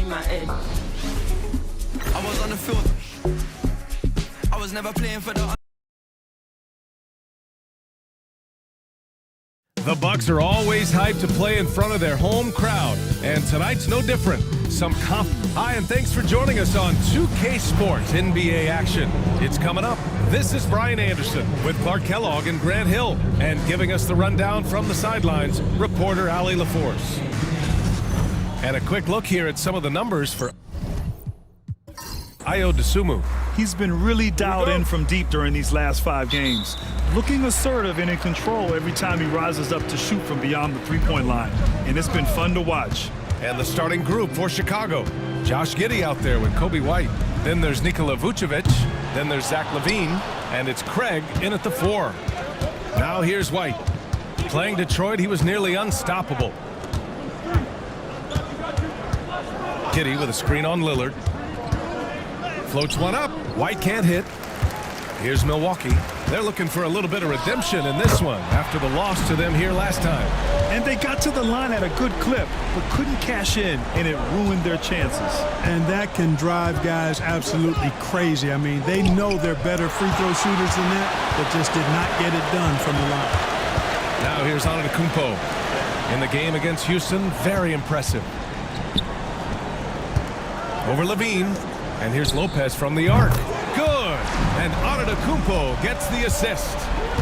my edge. I was on the field. I was never playing for the... The Bucks are always hyped to play in front of their home crowd, and tonight's no different. Hi, and thanks for joining us on 2K Sports NBA action. It's coming up. This is Brian Anderson with Clark Kellogg and Grant Hill, and giving us the rundown from the sidelines, reporter Allie LaForce. And a quick look here at some of the numbers for Ayo Dosunmu. He's been really dialed in from deep during these last 5 games, looking assertive and in control every time he rises up to shoot from beyond the three-point line, and it's been fun to watch. And the starting group for Chicago. Josh Giddey out there with Kobe White. Then there's Nikola Vucevic. Then there's Zach LaVine. And it's Craig in at the 4. Now here's White. Playing Detroit, he was nearly unstoppable. Giddey with a screen on Lillard. Floats one up. White can't hit. Here's Milwaukee. They're looking for a little bit of redemption in this one after the loss to them here last time. And they got to the line at a good clip, but couldn't cash in, and it ruined their chances. And that can drive guys absolutely crazy. I mean, they know they're better free throw shooters than that, but just did not get it done from the line. Now here's Antetokounmpo. In the game against Houston, very impressive. Over LaVine. And here's Lopez from the arc. Good. And Antetokounmpo gets the assist.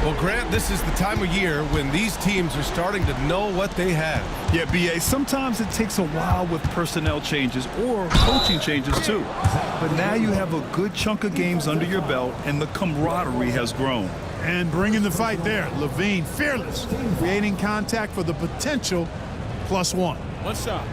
Well, Grant, this is the time of year when these teams are starting to know what they have. Yeah, B.A., sometimes it takes a while with personnel changes or coaching changes, too. But now you have a good chunk of games under your belt, and the camaraderie has grown. And bringing the fight there. LaVine, fearless. Creating contact for the potential +1. One shot.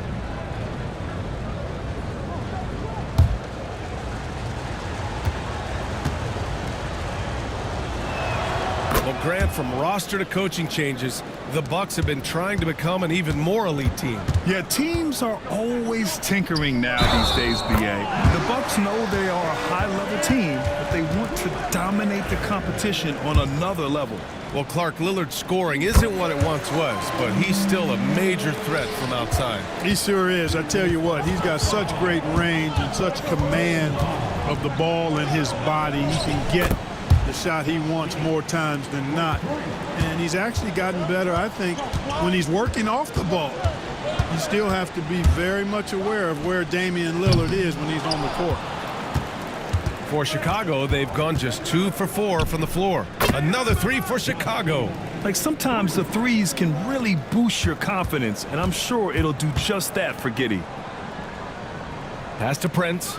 Well, Grant, from roster to coaching changes, the Bucks have been trying to become an even more elite team. Yeah, teams are always tinkering now these days, B.A. The Bucks know they are a high-level team, but they want to dominate the competition on another level. Well, Clark, Lillard's scoring isn't what it once was, but he's still a major threat from outside. He sure is. I tell you what, he's got such great range and such command of the ball in his body. He can get the shot he wants more times than not. And he's actually gotten better, I think, when he's working off the ball. You still have to be very much aware of where Damian Lillard is when he's on the court. For Chicago, they've gone just 2 for 4 from the floor. Another 3 for Chicago. Like, sometimes the threes can really boost your confidence, and I'm sure it'll do just that for Giddey. Pass to Prince.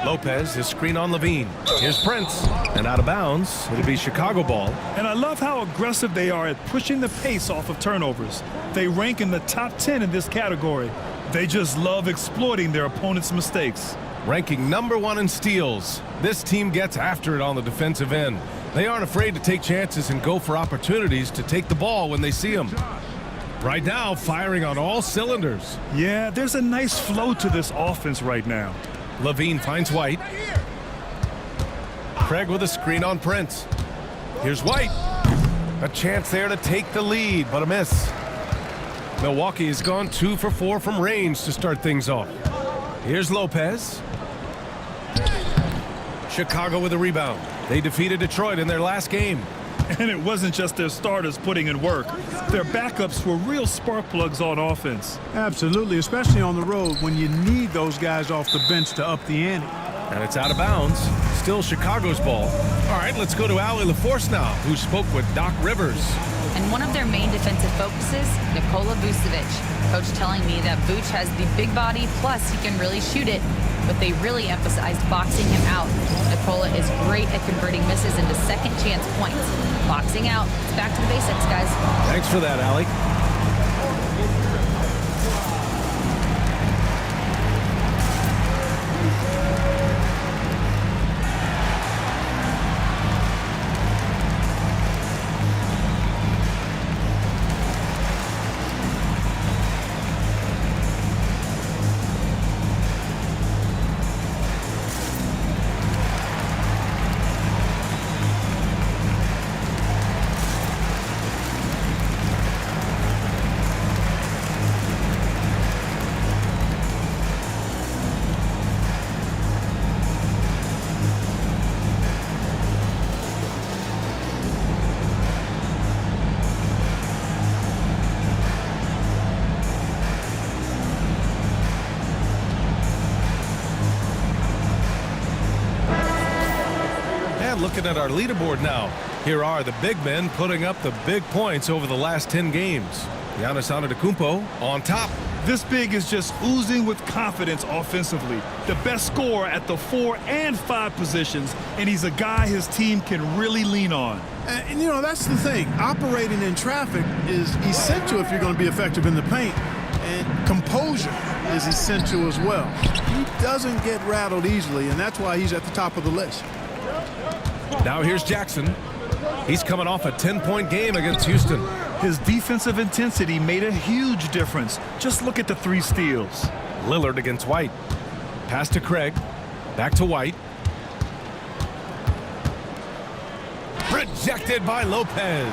Lopez, his screen on LaVine. Here's Prince. And out of bounds, it'll be Chicago ball. And I love how aggressive they are at pushing the pace off of turnovers. They rank in the top 10 in this category. They just love exploiting their opponent's mistakes. Ranking #1 in steals. This team gets after it on the defensive end. They aren't afraid to take chances and go for opportunities to take the ball when they see them. Right now, firing on all cylinders. Yeah, there's a nice flow to this offense right now. LaVine finds White. Craig with a screen on Prince. Here's White. A chance there to take the lead, but a miss. Milwaukee has gone 2 for 4 from range to start things off. Here's Lopez. Chicago with a rebound. They defeated Detroit in their last game. And it wasn't just their starters putting in work. Their backups were real spark plugs on offense. Absolutely, especially on the road when you need those guys off the bench to up the ante. And it's out of bounds. Still Chicago's ball. All right, let's go to Allie LaForce now, who spoke with Doc Rivers. And one of their main defensive focuses, Nikola Vucevic. Coach telling me that Vuce has the big body, plus he can really shoot it, but they really emphasized boxing him out. Nikola is great at converting misses into second chance points. Boxing out. It's back to the basics, guys. Thanks for that, Allie. looking at our leaderboard now. Here are the big men putting up the big points over the last 10 games. Giannis Antetokounmpo on top. This big is just oozing with confidence offensively. The best scorer at the 4 and 5 positions, and he's a guy his team can really lean on. And, you know, that's the thing. Operating in traffic is essential if you're going to be effective in the paint. And composure is essential as well. He doesn't get rattled easily, and that's why he's at the top of the list. Now here's Jackson. He's coming off a 10-point game against Houston. His defensive intensity made a huge difference. Just look at the 3 steals. Lillard against White. Pass to Craig. Back to White. Rejected by Lopez.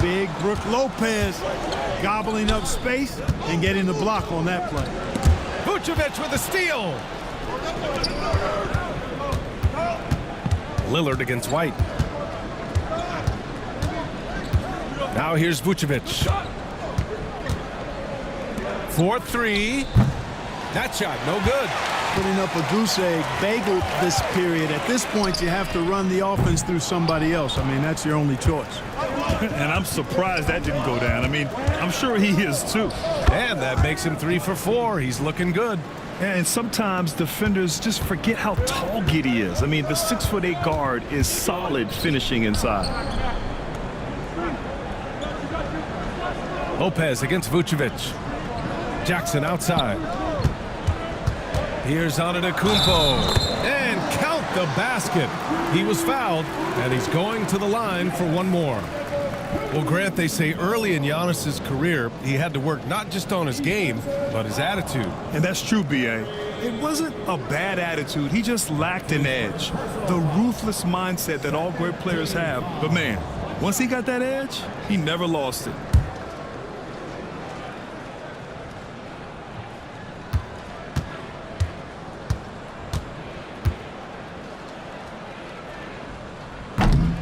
Big Brook Lopez gobbling up space and getting the block on that play. Vucevic with a steal. Lillard against White. Now here's Vucevic. 4-3. That shot, no good. Putting up a goose egg bagel this period. At this point, you have to run the offense through somebody else. I mean, that's your only choice. And I'm surprised that didn't go down. I mean, I'm sure he is too. And that makes him 3 for 4. He's looking good. And sometimes defenders just forget how tall Giddey is. I mean, the 6'8" guard is solid finishing inside. Lopez against Vucevic. Jackson outside. Here's Antetokounmpo. And count the basket. He was fouled, and he's going to the line for one more. Well, Grant, they say early in Giannis's career, he had to work not just on his game, but his attitude. And that's true, B.A. It wasn't a bad attitude. He just lacked an edge. The ruthless mindset that all great players have. But, man, once he got that edge, he never lost it.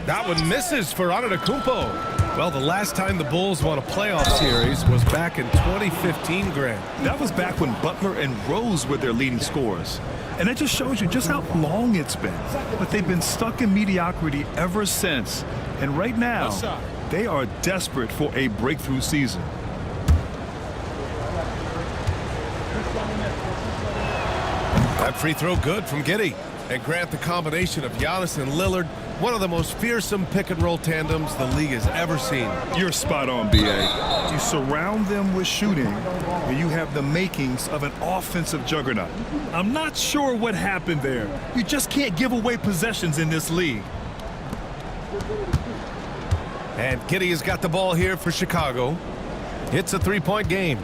That one misses for Antetokounmpo. Well, the last time the Bulls won a playoff series was back in 2015, Grant. That was back when Butler and Rose were their leading scorers. And that just shows you just how long it's been. But they've been stuck in mediocrity ever since. And right now, they are desperate for a breakthrough season. That free throw good from Giddey. And Grant, the combination of Giannis and Lillard, one of the most fearsome pick-and-roll tandems the league has ever seen. You're spot on, B.A. You surround them with shooting, and you have the makings of an offensive juggernaut. I'm not sure what happened there. You just can't give away possessions in this league. And Giddey has got the ball here for Chicago. It's a 3-point game.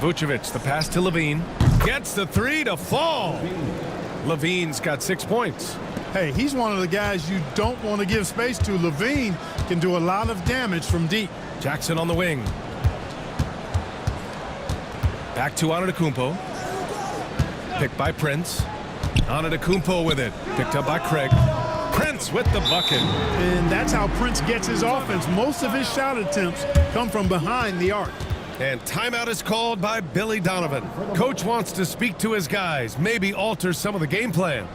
Vucevic, the pass to Levine. Gets the 3 to fall. Levine's got 6 points. Hey, he's one of the guys you don't want to give space to. Levine can do a lot of damage from deep. Jackson on the wing. Back to Antetokounmpo. Picked by Prince. Antetokounmpo with it. Picked up by Craig. Prince with the bucket. And that's how Prince gets his offense. Most of his shot attempts come from behind the arc. And timeout is called by Billy Donovan. Coach wants to speak to his guys, maybe alter some of the game plan.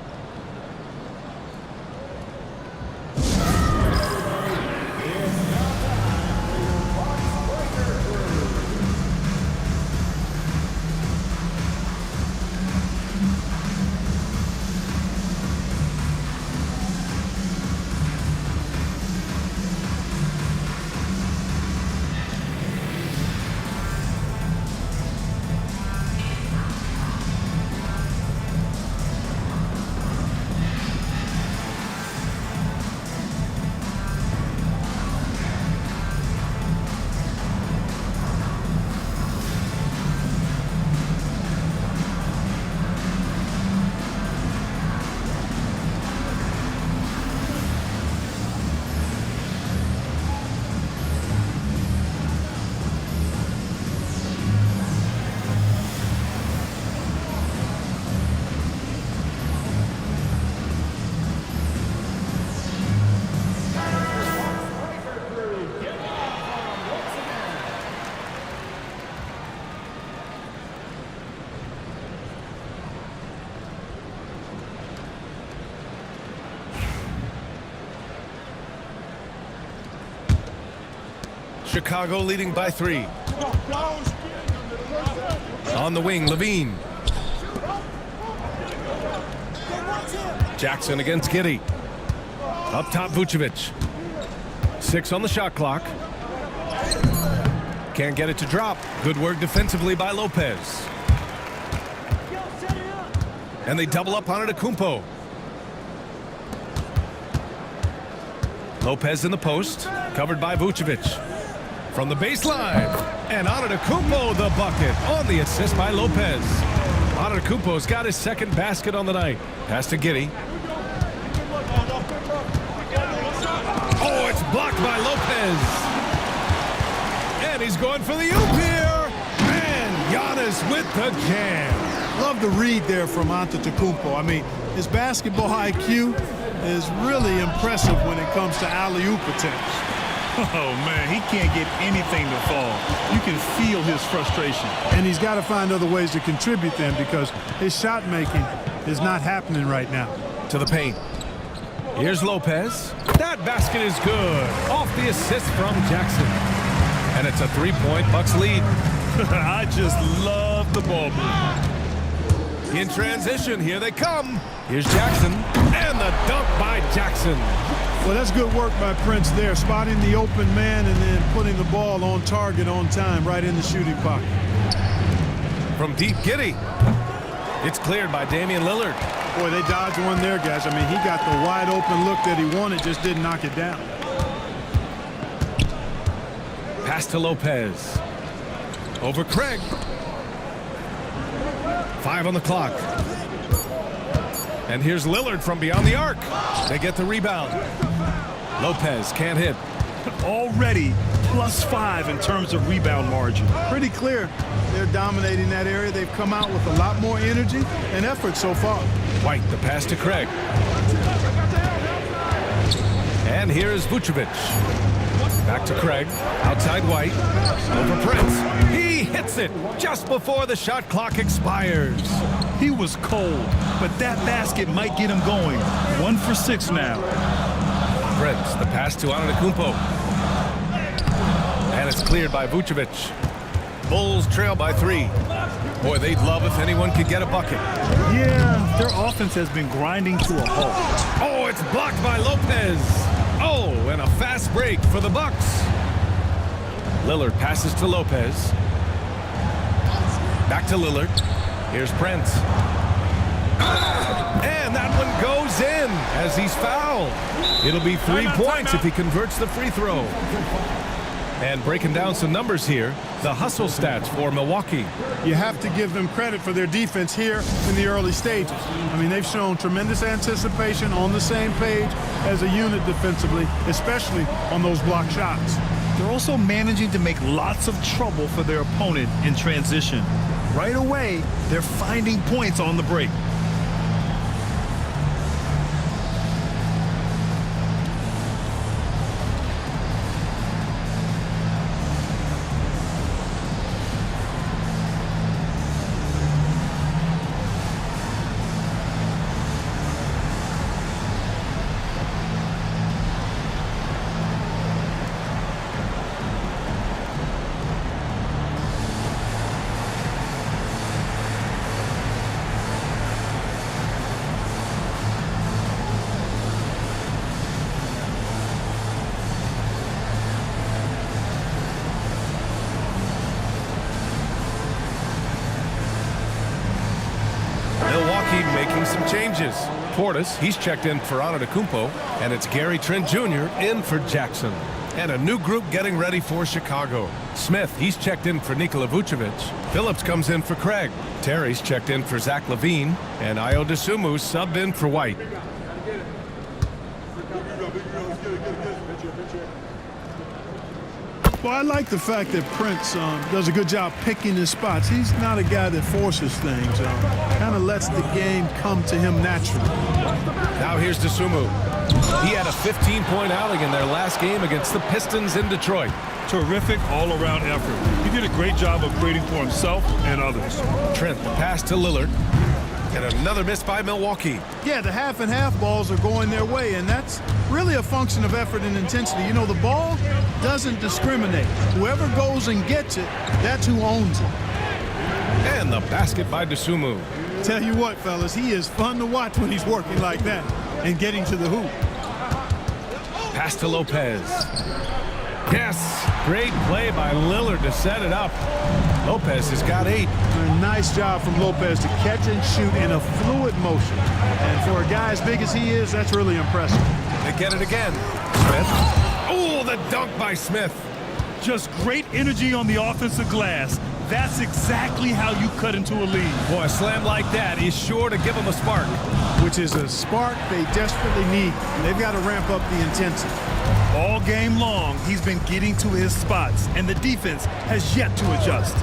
Chicago leading by 3. On the wing, Levine. Jackson against Giddey. Up top, Vucevic. 6 on the shot clock. Can't get it to drop. Good work defensively by Lopez. And they double up on Antetokounmpo. Lopez in the post, covered by Vucevic. From the baseline, and Antetokounmpo the bucket on the assist by Lopez. Antetokounmpo's got his second basket on the night. Pass to Giddey. Oh, it's blocked by Lopez. And he's going for the oop here. And Giannis with the jam. Love the read there from Antetokounmpo. I mean, his basketball IQ is really impressive when it comes to alley-oop attempts. Oh, man, he can't get anything to fall. You can feel his frustration. And he's got to find other ways to contribute them because his shot making is not happening right now. To the paint. Here's Lopez. That basket is good. Off the assist from Jackson. And it's a 3-point Bucks lead. I just love the ball movement. In transition, here they come. Here's Jackson, and the dunk by Jackson. Well, that's good work by Prince there, spotting the open man and then putting the ball on target on time right in the shooting pocket. From deep, Giddey. It's cleared by Damian Lillard. Boy, they dodged one there, guys. I mean, he got the wide open look that he wanted, just didn't knock it down. Pass to Lopez. Over Craig. 5 on the clock. And here's Lillard from beyond the arc. They get the rebound. Lopez can't hit. Already +5 in terms of rebound margin. Pretty clear they're dominating that area. They've come out with a lot more energy and effort so far. White, the pass to Craig. And here is Vucevic. Back to Craig. Outside White. Over Prince. He hits it just before the shot clock expires. He was cold, but that basket might get him going. 1 for 6 now. Prince, the pass to Antetokounmpo. And it's cleared by Vucevic. Bulls trail by 3. Boy, they'd love if anyone could get a bucket. Yeah, their offense has been grinding to a halt. Oh, it's blocked by Lopez. Oh, and a fast break for the Bucks. Lillard passes to Lopez. Back to Lillard. Here's Prince. And that one goes in as he's fouled. It'll be 3 points if he converts the free throw. And breaking down some numbers here, the hustle stats for Milwaukee. You have to give them credit for their defense here in the early stages. I mean, they've shown tremendous anticipation, on the same page as a unit defensively, especially on those block shots. They're also managing to make lots of trouble for their opponent in transition. Right away, they're finding points on the break. Making some changes. Portis, he's checked in for Antetokounmpo, and it's Gary Trent Jr. in for Jackson. And a new group getting ready for Chicago. Smith, he's checked in for Nikola Vucevic. Phillips comes in for Craig. Terry's checked in for Zach LaVine, and Ayo Dosunmu subbed in for White. Well, I like the fact that Prince does a good job picking his spots. He's not a guy that forces things. Kind of lets the game come to him naturally. Now here's Dosunmu. He had a 15-point outing in their last game against the Pistons in Detroit. Terrific all-around effort. He did a great job of creating for himself and others. Trent, the pass to Lillard. And another miss by Milwaukee. Yeah, the half and half balls are going their way, and that's really a function of effort and intensity. You know, the ball doesn't discriminate. Whoever goes and gets it, that's who owns it. And the basket by Dosunmu. Tell you what, fellas, he is fun to watch when he's working like that and getting to the hoop. Pass to Lopez. Yes, great play by Lillard to set it up. Lopez has got 8. A nice job from Lopez to catch and shoot in a fluid motion. And for a guy as big as he is, that's really impressive. They get it again. Smith. Oh, the dunk by Smith. Just great energy on the offensive glass. That's exactly how you cut into a lead. Boy, a slam like that is sure to give them a spark. Which is a spark they desperately need. They've got to ramp up the intensity. All game long, he's been getting to his spots, and the defense has yet to adjust.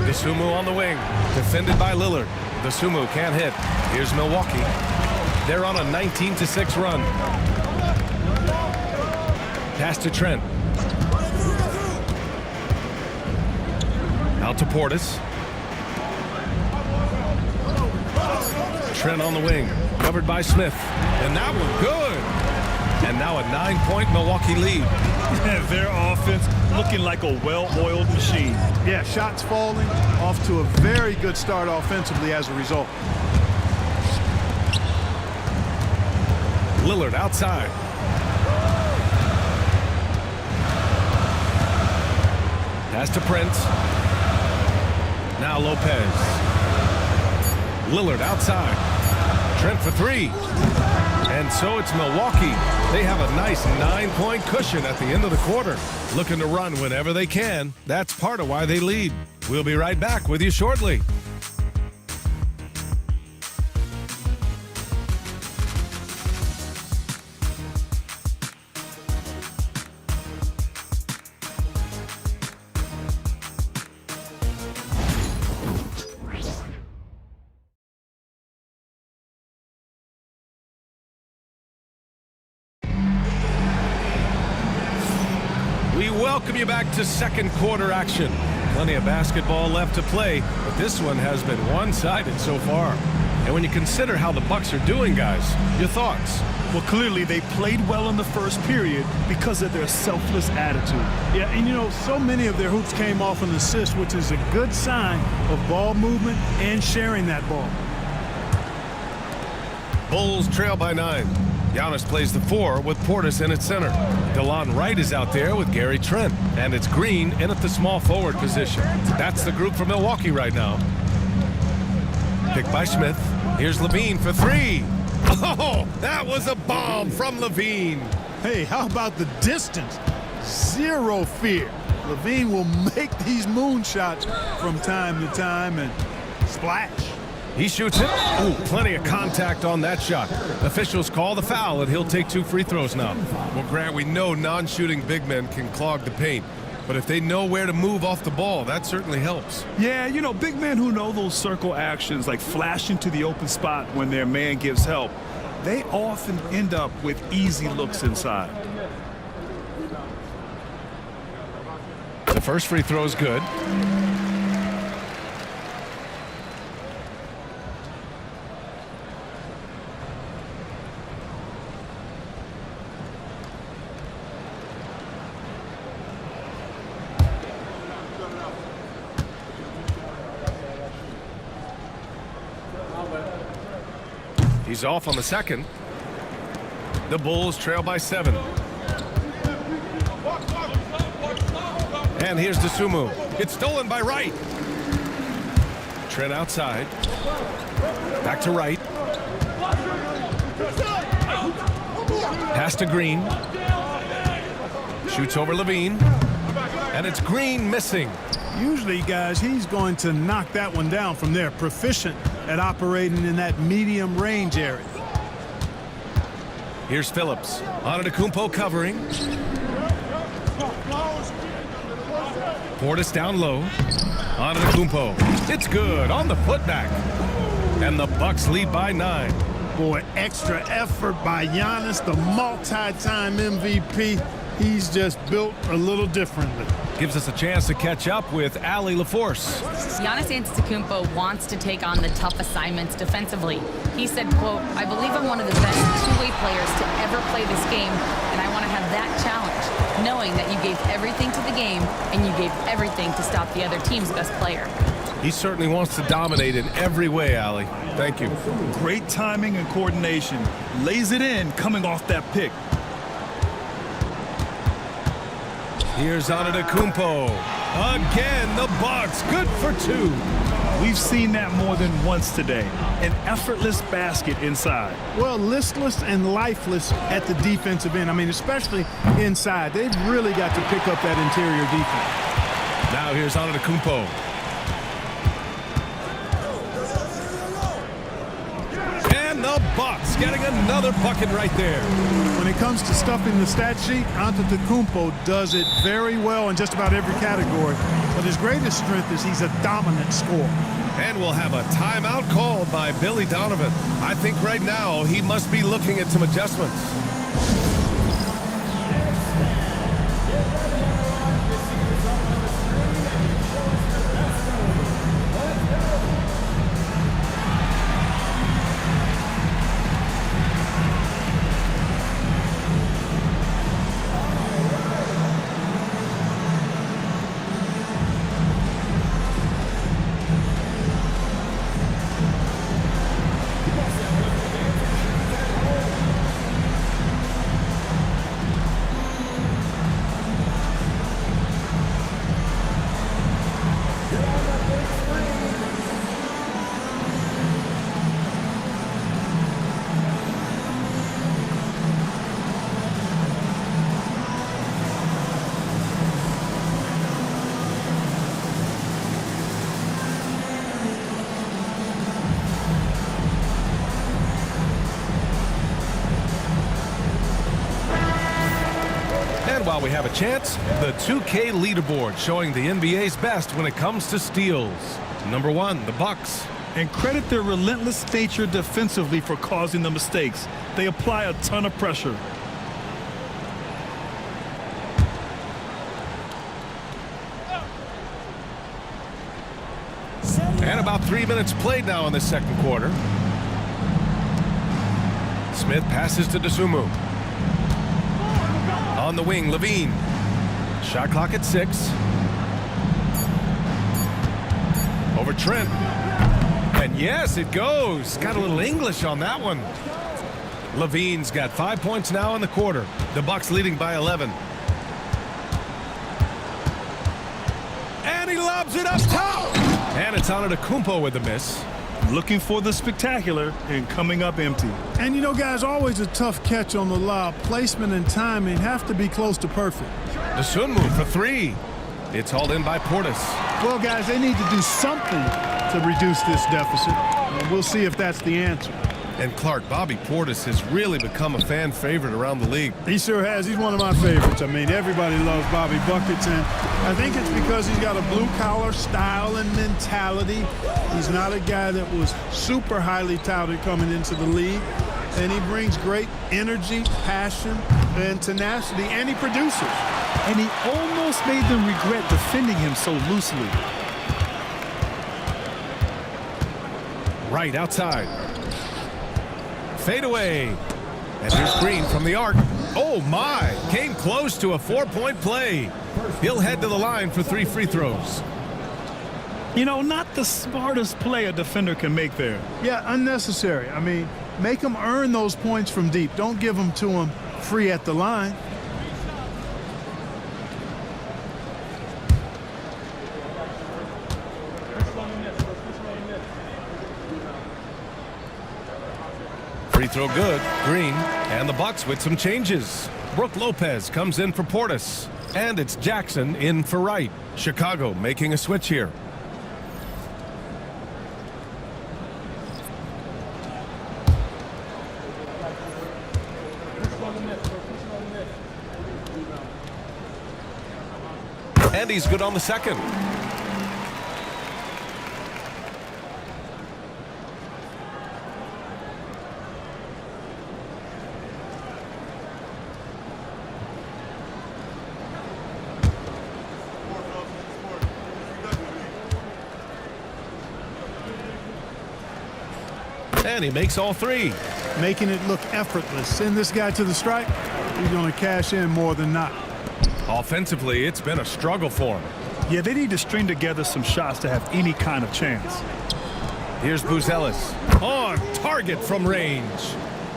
Dosunmu on the wing, defended by Lillard. Dosunmu can't hit. Here's Milwaukee. They're on a 19-6 run. Pass to Trent. Out to Portis. Trent on the wing, covered by Smith. And that one good. And now a 9-point Milwaukee lead. Their offense looking like a well-oiled machine. Yeah, shots falling, off to a very good start offensively as a result. Lillard outside. Pass to Prince. Now Lopez. Lillard outside. Trent for 3. And so it's Milwaukee. They have a nice 9-point cushion at the end of the quarter. Looking to run whenever they can. That's part of why they lead. We'll be right back with you shortly. We welcome you back to second quarter action. Plenty of basketball left to play, but this one has been one-sided so far. And when you consider how the Bucks are doing, guys, your thoughts? Well, clearly they played well in the first period because of their selfless attitude. Yeah, and you know, so many of their hoops came off an assist, which is a good sign of ball movement and sharing that ball. Bulls trail by 9. Giannis plays the 4 with Portis in its center. DeLon Wright is out there with Gary Trent. And it's Green in at the small forward position. That's the group for Milwaukee right now. Picked by Smith. Here's Levine for 3. Oh, that was a bomb from Levine. Hey, how about the distance? Zero fear. Levine will make these moonshots from time to time and splash. He shoots it. Ooh, plenty of contact on that shot. Officials call the foul, and he'll take 2 free throws now. Well, Grant, we know non-shooting big men can clog the paint. But if they know where to move off the ball, that certainly helps. Yeah, you know, big men who know those circle actions, like flashing to the open spot when their man gives help, they often end up with easy looks inside. The first free throw is good. He's off on the second. The Bulls trail by 7. And here's Dosunmu. It's stolen by Wright. Trent outside. Back to Wright. Pass to Green. Shoots over Levine. And it's Green missing. Usually, guys, he's going to knock that one down from there. Proficient at operating in that medium range area. Here's Phillips. Antetokounmpo covering. Portis down low. Antetokounmpo. It's good on the putback. And the Bucks lead by 9. Boy, extra effort by Giannis, the multi-time MVP. He's just built a little differently. gives us a chance to catch up with Allie LaForce. Giannis Antetokounmpo wants to take on the tough assignments defensively. He said, quote, "I believe I'm one of the best two-way players to ever play this game, and I want to have that challenge, knowing that you gave everything to the game and you gave everything to stop the other team's best player." He certainly wants to dominate in every way, Allie. Thank you. Great timing and coordination. Lays it in coming off that pick. Here's Antetokounmpo. Again, the Bucks. Good for two. We've seen that more than once today. An effortless basket inside. Well, listless and lifeless at the defensive end. I mean, especially inside. They've really got to pick up that interior defense. Now here's Antetokounmpo. And the Bucks getting another bucket right there. When it comes to stuffing the stat sheet, Antetokounmpo does it very well in just about every category. But his greatest strength is he's a dominant scorer. And we'll have a timeout called by Billy Donovan. I think right now he must be looking at some adjustments. While we have a chance, the 2K leaderboard showing the NBA's best when it comes to steals. Number 1, the Bucks. And credit their relentless nature defensively for causing the mistakes. They apply a ton of pressure. And about 3 minutes played now in the second quarter. Smith passes to Dosunmu. On the wing, Levine. Shot clock at 6. Over Trent. And yes, it goes. Got a little English on that one. Levine's got 5 points now in the quarter. The Bucks leading by 11. And he lobs it up top. And it's Antetokounmpo with the miss. Looking for the spectacular and coming up empty. And you know, guys, always a tough catch on the lob. Placement and timing have to be close to perfect. Dosunmu for 3. It's hauled in by Portis. Well, guys, they need to do something to reduce this deficit. And we'll see if that's the answer. And Clark, Bobby Portis has really become a fan favorite around the league. He sure has. He's one of my favorites. I mean, everybody loves Bobby Buckets, and I think it's because he's got a blue-collar style and mentality. He's not a guy that was super highly touted coming into the league, and he brings great energy, passion, and tenacity, and he produces. And he almost made them regret defending him so loosely. Right outside. Fade away. And here's Green from the arc. Oh, my. Came close to a 4-point play. He'll head to the line for 3 free throws. You know, not the smartest play a defender can make there. Yeah, unnecessary. I mean, make them earn those points from deep. Don't give them to them free at the line. Free throw good. Green and the Bucks with some changes. Brook Lopez comes in for Portis. And it's Jackson in for Wright. Chicago making a switch here. And he's good on the second. And he makes all three. Making it look effortless. Send this guy to the stripe. He's going to cash in more than not. Offensively, it's been a struggle for him. Yeah, they need to string together some shots to have any kind of chance. Here's Buzelis. On target from range.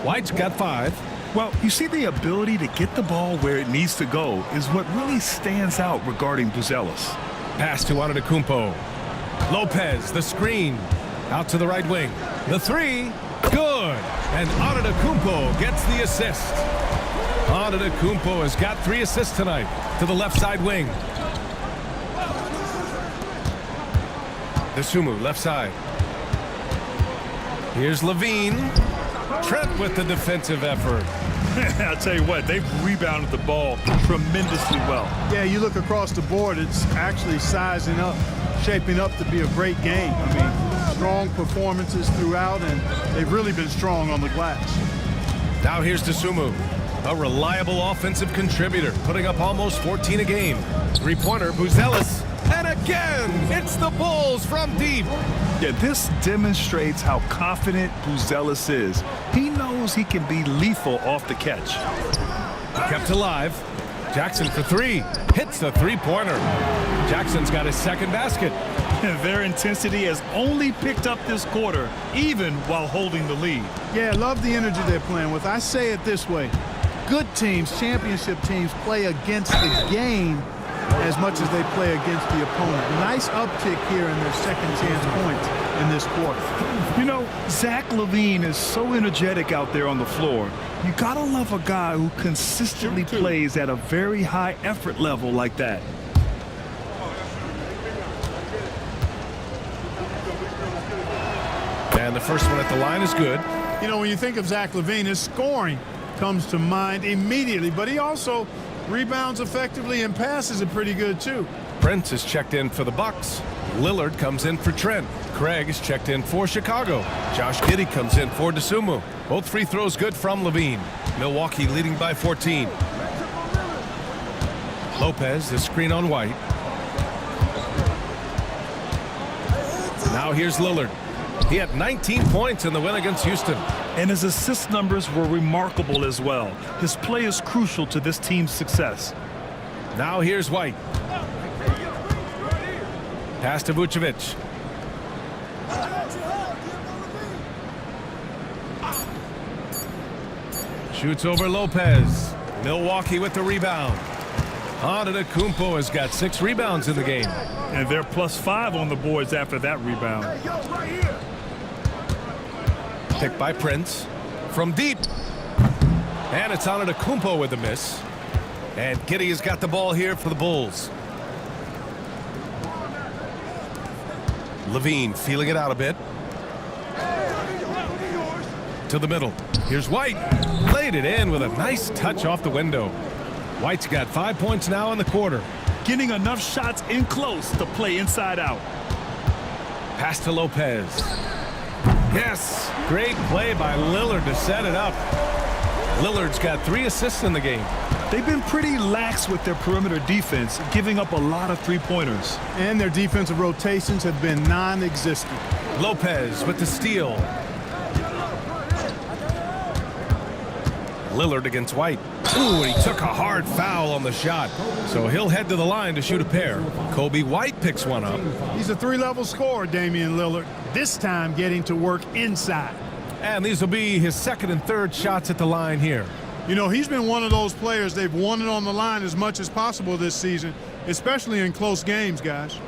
White's got 5. Well, you see, the ability to get the ball where it needs to go is what really stands out regarding Buzelis. Pass to Antetokounmpo. Lopez, the screen. Out to the right wing. The 3. Good. And Antetokounmpo gets the assist. Antetokounmpo has got 3 assists tonight to the left side wing. Dosunmu, left side. Here's Levine. Trent with the defensive effort. I'll tell you what, they've rebounded the ball tremendously well. Yeah, you look across the board, it's actually sizing up, shaping up to be a great game. I mean, strong performances throughout, and they've really been strong on the glass. Now here's Dosunmu, a reliable offensive contributor, putting up almost 14 a game. 3-pointer, Buzelis. And again, it's the Bulls from deep. Yeah, this demonstrates how confident Buzelis is. He knows he can be lethal off the catch. Kept alive. Jackson for 3. Hits the 3-pointer. Jackson's got his second basket. Their intensity has only picked up this quarter, even while holding the lead. Yeah, love the energy they're playing with. I say it this way. Good teams, championship teams, play against the game as much as they play against the opponent. Nice uptick here in their second chance points in this quarter. You know, Zach LaVine is so energetic out there on the floor. You gotta love a guy who consistently plays at a very high effort level like that. And the first one at the line is good. You know, when you think of Zach LaVine, his scoring comes to mind immediately, but he also rebounds effectively and passes it pretty good too. Prince is checked in for the Bucks. Lillard comes in for Trent. Craig is checked in for Chicago. Josh Giddey comes in for Dosunmu. Both free throws good from Levine. Milwaukee leading by 14. Lopez, the screen on White. Now here's Lillard. He had 19 points in the win against Houston. And his assist numbers were remarkable as well. His play is crucial to this team's success. Now here's White. Pass to Vucevic. Shoots over Lopez. Milwaukee with the rebound. Antetokounmpo has got 6 rebounds in the game. And they're +5 on the boards after that rebound. Picked by Prince. From deep. And it's Antetokounmpo with the miss. And Giddey has got the ball here for the Bulls. Levine feeling it out a bit. To the middle. Here's White. Laid it in with a nice touch off the window. White's got 5 points now in the quarter. Getting enough shots in close to play inside out. Pass to Lopez. Yes, great play by Lillard to set it up. Lillard's got 3 assists in the game. They've been pretty lax with their perimeter defense, giving up a lot of 3-pointers. And their defensive rotations have been non-existent. Lopez with the steal. Lillard against White. Ooh, he took a hard foul on the shot. So he'll head to the line to shoot a pair. Kobe White picks one up. He's a 3-level scorer, Damian Lillard. This time getting to work inside. And these will be his second and third shots at the line here. You know, he's been one of those players they've wanted on the line as much as possible this season, especially in close games, guys.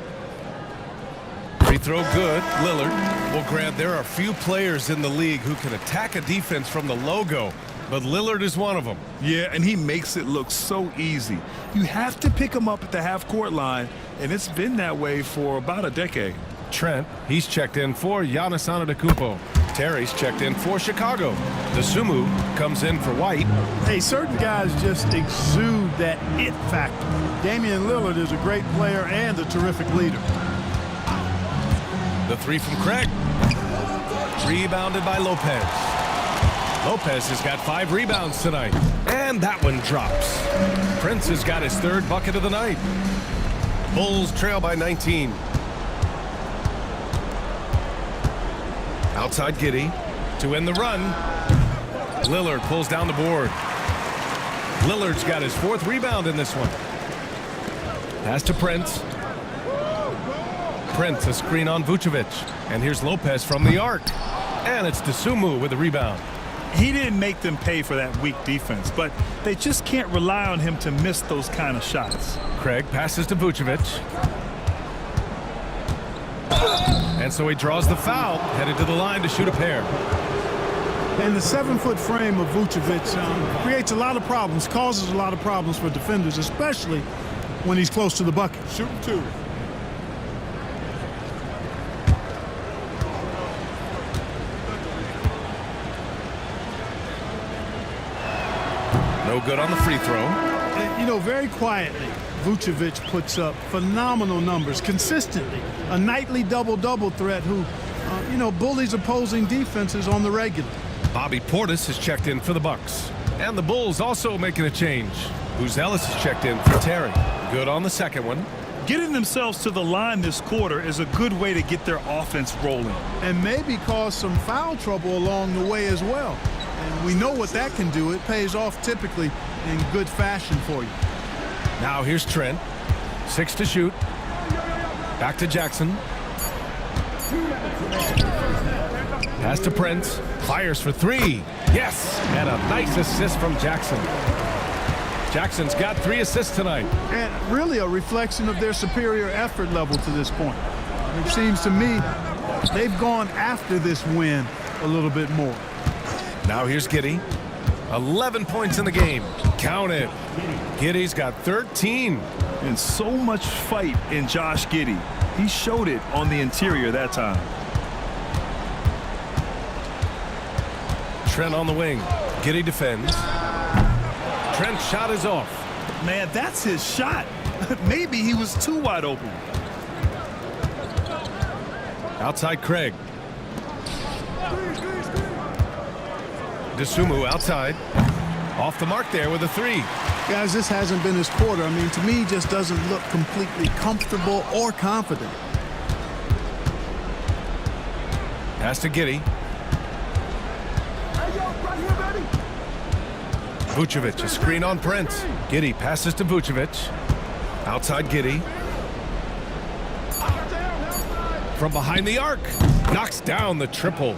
Free throw good. Lillard. Well, Grant, there are few players in the league who can attack a defense from the logo, but Lillard is one of them. Yeah, and he makes it look so easy. You have to pick him up at the half-court line, and it's been that way for about a decade. Trent, he's checked in for Giannis Antetokounmpo. Terry's checked in for Chicago. Dosunmu comes in for White. Hey, certain guys just exude that it factor. Damian Lillard is a great player and a terrific leader. The 3 from Craig. Rebounded by Lopez. Lopez has got 5 rebounds tonight. And that one drops. Prince has got his 3rd bucket of the night. Bulls trail by 19. Outside Giddey. to win the run. Lillard pulls down the board. Lillard's got his 4th rebound in this one. Pass to Prince. Prince, a screen on Vucevic. And here's Lopez from the arc. And it's Dosunmu with the rebound. He didn't make them pay for that weak defense, but they just can't rely on him to miss those kind of shots. Craig passes to Vucevic. And so he draws the foul, headed to the line to shoot a pair. And the 7-foot frame of Vucevic creates a lot of problems, causes a lot of problems for defenders, especially when he's close to the bucket. Shooting 2. No good on the free throw. And, you know, very quietly, Vucevic puts up phenomenal numbers consistently. A nightly double-double threat who, you know, bullies opposing defenses on the regular. Bobby Portis has checked in for the Bucks. And the Bulls also making a change. Ellis has checked in for Terry. Good on the second one. Getting themselves to the line this quarter is a good way to get their offense rolling. And maybe cause some foul trouble along the way as well. And we know what that can do. It pays off typically in good fashion for you. Now here's Trent. 6 to shoot. Back to Jackson. Pass to Prince. Fires for 3. Yes! And a nice assist from Jackson. Jackson's got 3 assists tonight. And really a reflection of their superior effort level to this point. It seems to me they've gone after this win a little bit more. Now here's Giddey. 11 points in the game. Count it. Giddey's got 13. And so much fight in Josh Giddey. He showed it on the interior that time. Trent on the wing. Giddey defends. Trent's shot is off. Man, that's his shot. Maybe he was too wide open. Outside Craig. Dosunmu outside. Off the mark there with a 3. Guys, this hasn't been his quarter. I mean, to me, he just doesn't look completely comfortable or confident. Pass to Giddey. Vucevic, a screen on Prince. Giddey passes to Vucevic. Outside Giddey. From behind the arc. Knocks down the triple.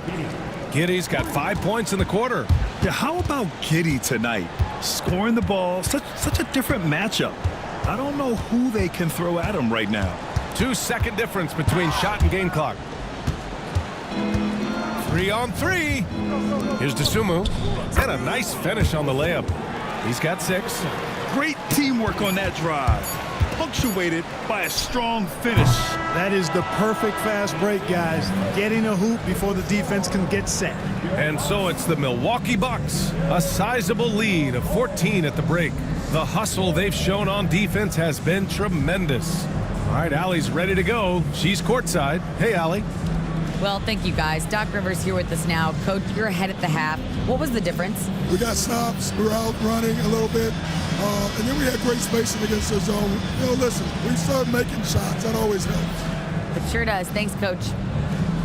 Giddey's got 5 points in the quarter. Yeah, how about Giddey tonight? Scoring the ball, such a different matchup. I don't know who they can throw at him right now. 2-second difference between shot and game clock. 3 on 3. Here's Dosunmu. And a nice finish on the layup. He's got 6. Great teamwork on that drive. Punctuated by a strong finish. That is the perfect fast break, guys. Getting a hoop before the defense can get set. And so it's the Milwaukee Bucks. A sizable lead of 14 at the break. The hustle they've shown on defense has been tremendous. All right, Allie's ready to go. She's courtside. Hey, Allie. Well, thank you, guys. Doc Rivers here with us now. Coach, you're ahead at the half. What was the difference? We got stops. We were out running a little bit. And then we had great spacing against the zone. You know, listen, we started making shots. That always helps. It sure does. Thanks, Coach.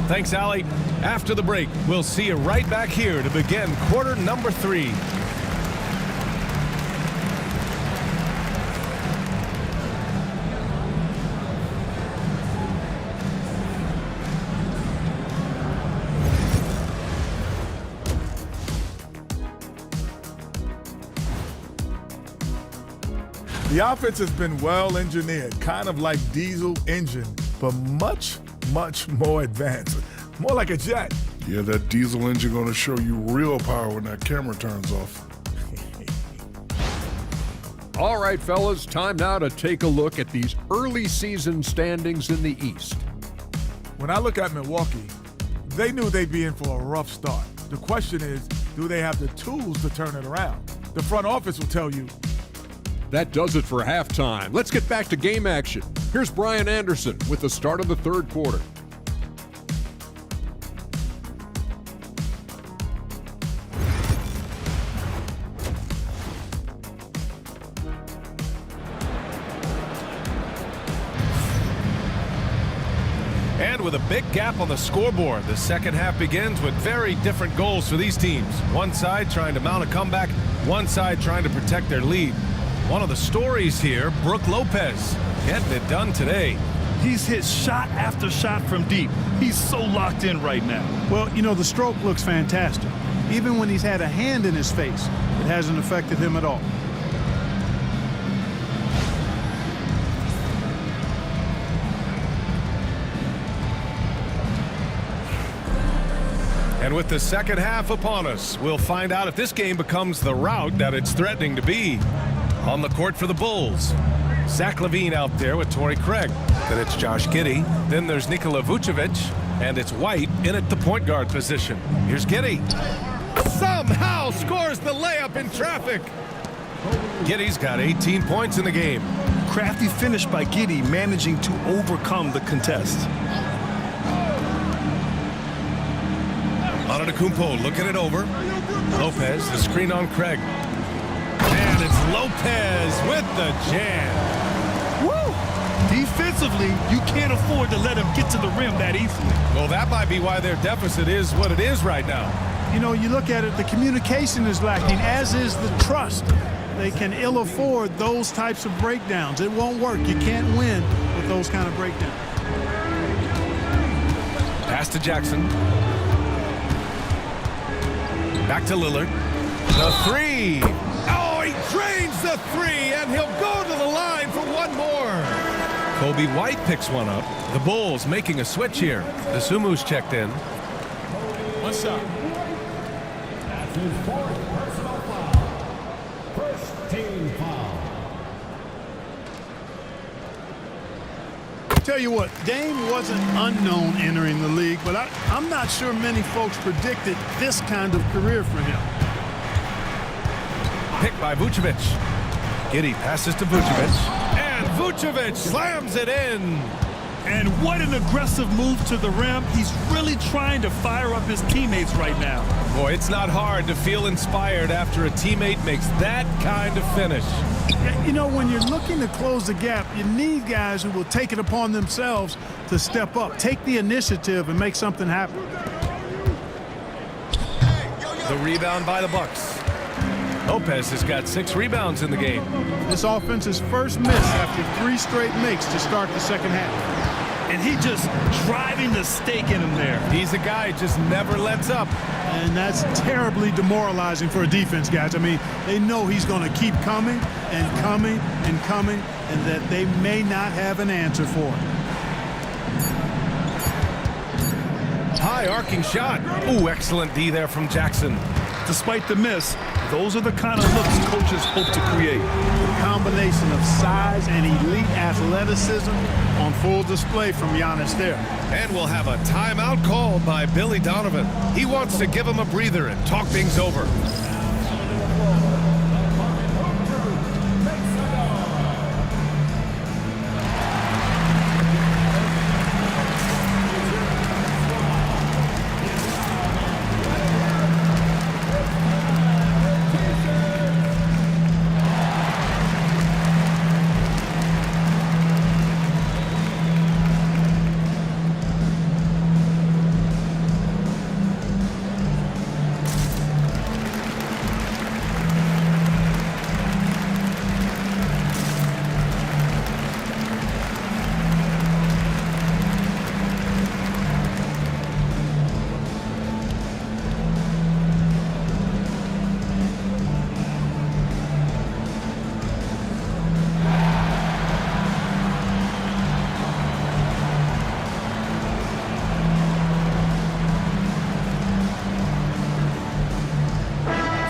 Thanks, Allie. After the break, we'll see you right back here to begin quarter number 3. The offense has been well engineered, kind of like diesel engine, but much, much more advanced. More like a jet. Yeah, that diesel engine gonna show you real power when that camera turns off. All right, fellas, time now to take a look at these early season standings in the East. When I look at Milwaukee, they knew they'd be in for a rough start. The question is, do they have the tools to turn it around? The front office will tell you. That does it for halftime. Let's get back to game action. Here's Brian Anderson with the start of the third quarter. And with a big gap on the scoreboard, the second half begins with very different goals for these teams. One side trying to mount a comeback, one side trying to protect their lead. One of the stories here, Brook Lopez, getting it done today. He's hit shot after shot from deep. He's so locked in right now. Well, you know, the stroke looks fantastic. Even when he's had a hand in his face, it hasn't affected him at all. And with the second half upon us, we'll find out if this game becomes the rout that it's threatening to be. On the court for the Bulls, Zach LaVine out there with Torrey Craig. Then it's Josh Giddey. Then there's Nikola Vucevic. And it's White in at the point guard position. Here's Giddey. Somehow scores the layup in traffic. Giddey's got 18 points in the game. Crafty finish by Giddey, managing to overcome the contest. Antetokounmpo looking it over. Lopez, the screen on Craig. And it's Lopez with the jam. Woo! Defensively, you can't afford to let him get to the rim that easily. Well, that might be why their deficit is what it is right now. You know, you look at it, the communication is lacking, as is the trust. They can ill afford those types of breakdowns. It won't work. You can't win with those kind of breakdowns. Pass to Jackson. Back to Lillard. The three. Oh, he drains the three, and he'll go to the line for one more. Kobe White picks one up. The Bulls making a switch here. The Sumu's checked in. One shot. That's his fourth personal foul. First team foul. Tell you what, Dame wasn't unknown entering the league, but I'm not sure many folks predicted this kind of career for him. Picked by Vucevic. Giddey passes to Vucevic. And Vucevic slams it in. And what an aggressive move to the rim. He's really trying to fire up his teammates right now. Boy, it's not hard to feel inspired after a teammate makes that kind of finish. You know, when you're looking to close the gap, you need guys who will take it upon themselves to step up, take the initiative, and make something happen. The rebound by the Bucks. Lopez has got 6 rebounds in the game. This offense's first miss after 3 straight makes to start the second half. And he just driving the stake in him there. He's a guy who just never lets up. And that's terribly demoralizing for a defense, guys. I mean, they know he's going to keep coming and coming and coming, and that they may not have an answer for it. High arcing shot. Ooh, excellent D there from Jackson. Despite the miss, those are the kind of looks coaches hope to create. The combination of size and elite athleticism on full display from Giannis there. And we'll have a timeout called by Billy Donovan. He wants to give him a breather and talk things over.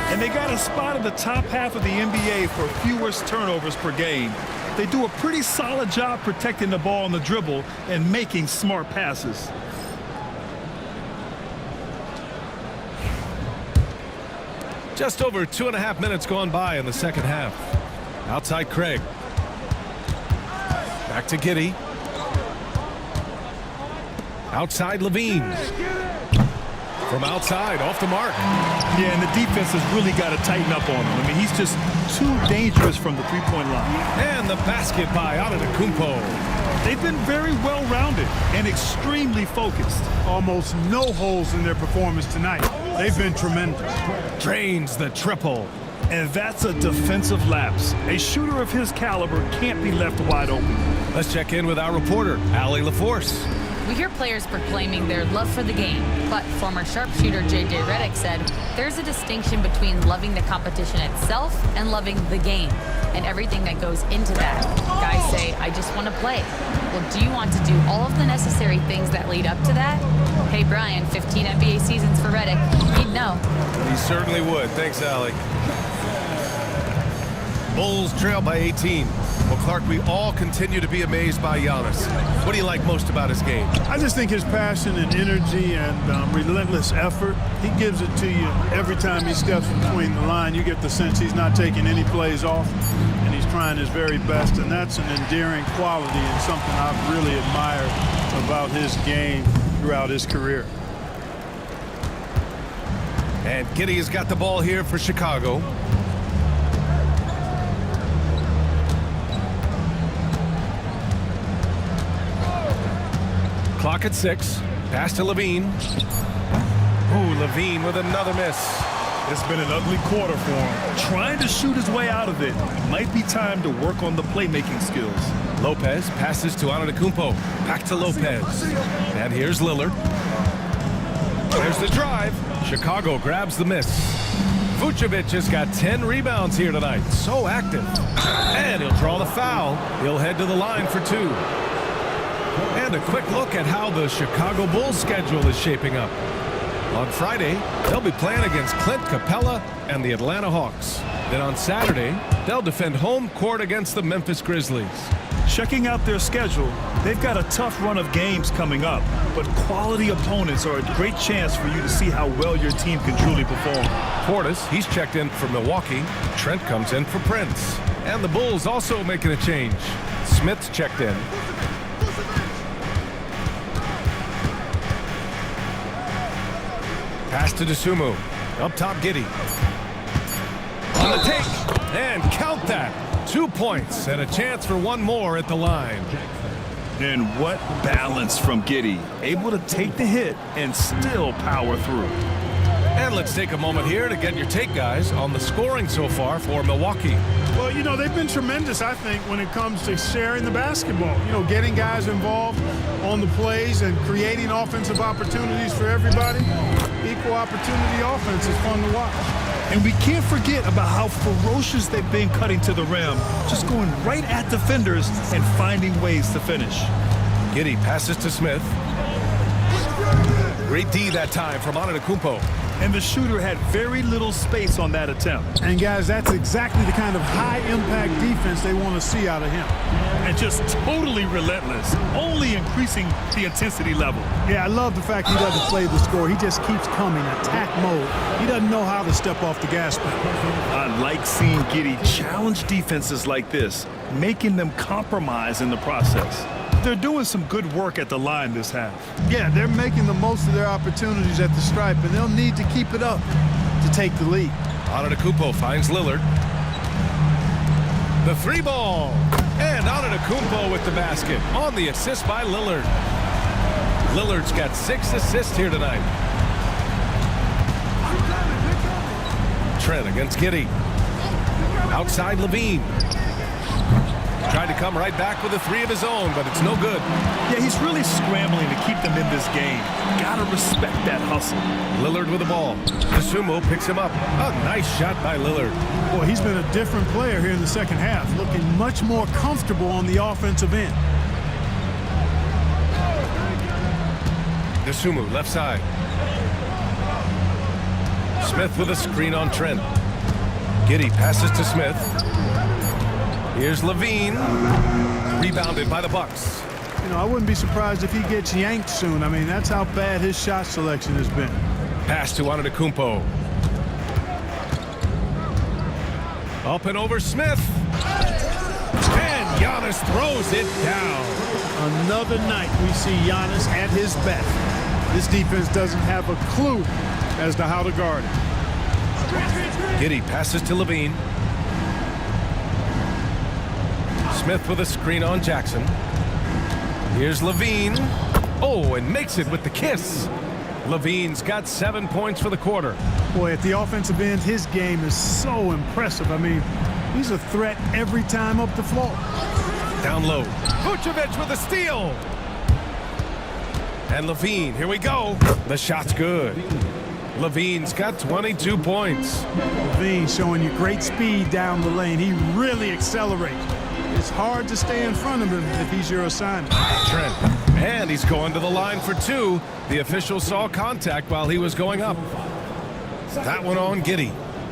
And they got a spot in the top half of the NBA for fewest turnovers per game. They do a pretty solid job protecting the ball on the dribble and making smart passes. Just over 2.5 minutes gone by in the second half. Outside Craig. Back to Giddey. Outside LaVine. From outside, off the mark. Yeah, and the defense has really got to tighten up on him. I mean, he's just too dangerous from the three-point line. And the basket by Antetokounmpo. They've been very well-rounded and extremely focused. Almost no holes in their performance tonight. They've been tremendous. Drains the triple. And that's a defensive lapse. A shooter of his caliber can't be left wide open. Let's check in with our reporter, Allie LaForce. We hear players proclaiming their love for the game, but former sharpshooter J.J. Redick said there's a distinction between loving the competition itself and loving the game and everything that goes into that. Guys say, I just want to play. Well, do you want to do all of the necessary things that lead up to that? Hey, Brian, 15 NBA seasons for Redick. He'd know. He certainly would. Thanks, Allie. Bulls trail by 18. Well, Clark, we all continue to be amazed by Giannis. What do you like most about his game? I just think his passion and energy and relentless effort, he gives it to you every time he steps between the line. You get the sense he's not taking any plays off, and he's trying his very best, and that's an endearing quality and something I've really admired about his game throughout his career. And Giddey has got the ball here for Chicago. Clock at 6. Pass to Levine. Ooh, Levine with another miss. It's been an ugly quarter for him. Trying to shoot his way out of it. Might be time to work on the playmaking skills. Lopez passes to Antetokounmpo. Back to Lopez. And here's Lillard. There's the drive. Chicago grabs the miss. Vucevic has got 10 rebounds here tonight. So active. And he'll draw the foul. He'll head to the line for 2. And a quick look at how the Chicago Bulls schedule is shaping up. On Friday, they'll be playing against Clint Capella and the Atlanta Hawks. Then on Saturday, they'll defend home court against the Memphis Grizzlies. Checking out their schedule, they've got a tough run of games coming up, but quality opponents are a great chance for you to see how well your team can truly perform. Portis, he's checked in for Milwaukee. Trent comes in for Prince. And the Bulls also making a change. Smith's checked in. Pass to Dosunmu. Up top, Giddey. On the take. And count that. 2 points and a chance for one more at the line. And what balance from Giddey. Able to take the hit and still power through. And let's take a moment here to get your take, guys, on the scoring so far for Milwaukee. Well, you know, they've been tremendous, I think, when it comes to sharing the basketball. You know, getting guys involved on the plays and creating offensive opportunities for everybody. Equal opportunity offense is fun to watch. And we can't forget about how ferocious they've been cutting to the rim, just going right at defenders and finding ways to finish. Giddey passes to Smith. Great D that time from Antetokounmpo. And the shooter had very little space on that attempt. And guys, that's exactly the kind of high-impact defense they want to see out of him. And just totally relentless, only increasing the intensity level. Yeah, I love the fact he doesn't play the score. He just keeps coming, attack mode. He doesn't know how to step off the gas pedal. I like seeing Giddey challenge defenses like this, making them compromise in the process. They're doing some good work at the line this half. Yeah, they're making the most of their opportunities at the stripe, and they'll need to keep it up to take the lead. Antetokounmpo finds Lillard. The 3 ball. And Antetokounmpo with the basket on the assist by Lillard. Lillard's got 6 assists here tonight. Trent against Giddey. Outside Levine. Tried to come right back with a 3 of his own, but it's no good. Yeah, he's really scrambling to keep them in this game. Gotta respect that hustle. Lillard with the ball. Dosunmu picks him up. A nice shot by Lillard. Boy, he's been a different player here in the second half, looking much more comfortable on the offensive end. Dosunmu left side. Smith with a screen on Trent. Giddey passes to Smith. Here's Levine. Rebounded by the Bucks. You know, I wouldn't be surprised if he gets yanked soon. I mean, that's how bad his shot selection has been. Pass to Antetokounmpo. Up and over Smith. And Giannis throws it down. Another night we see Giannis at his best. This defense doesn't have a clue as to how to guard him. Giddey passes to Levine. Smith with a screen on Jackson. Here's Levine. Oh, and makes it with the kiss. Levine's got 7 points for the quarter. Boy, at the offensive end, his game is so impressive. I mean, he's a threat every time up the floor. Down low. Vucevic with a steal. And Levine, here we go. The shot's good. Levine's got 22 points. Levine showing you great speed down the lane. He really accelerates. It's hard to stay in front of him if he's your assignment. Trent, and he's going to the line for two. The official saw contact while he was going up. That one on Giddey.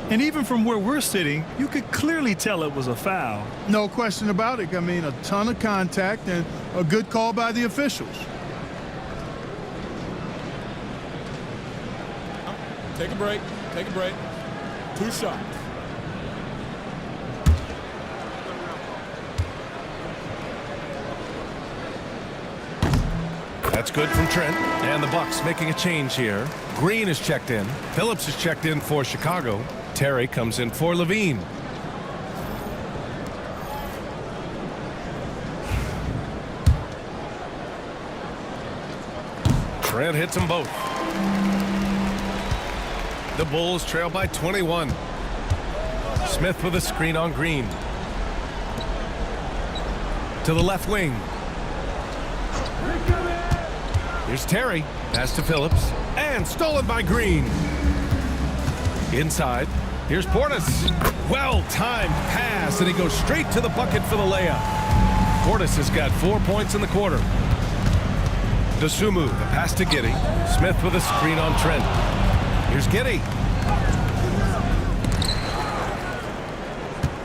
And even from where we're sitting, you could clearly tell it was a foul. No question about it. I mean, a ton of contact and a good call by the officials. Take a break. Take a break. 2 shots. That's good from Trent. And the Bucks making a change here. Green is checked in. Phillips is checked in for Chicago. Terry comes in for Levine. Trent hits them both. The Bulls trail by 21. Smith with a screen on Green. To the left wing. Here's Terry. Pass to Phillips. And stolen by Green. Inside. Here's Portis. Well-timed pass, and he goes straight to the bucket for the layup. Portis has got 4 points in the quarter. Dosunmu, the pass to Giddey. Smith with a screen on Trent. Here's Giddey.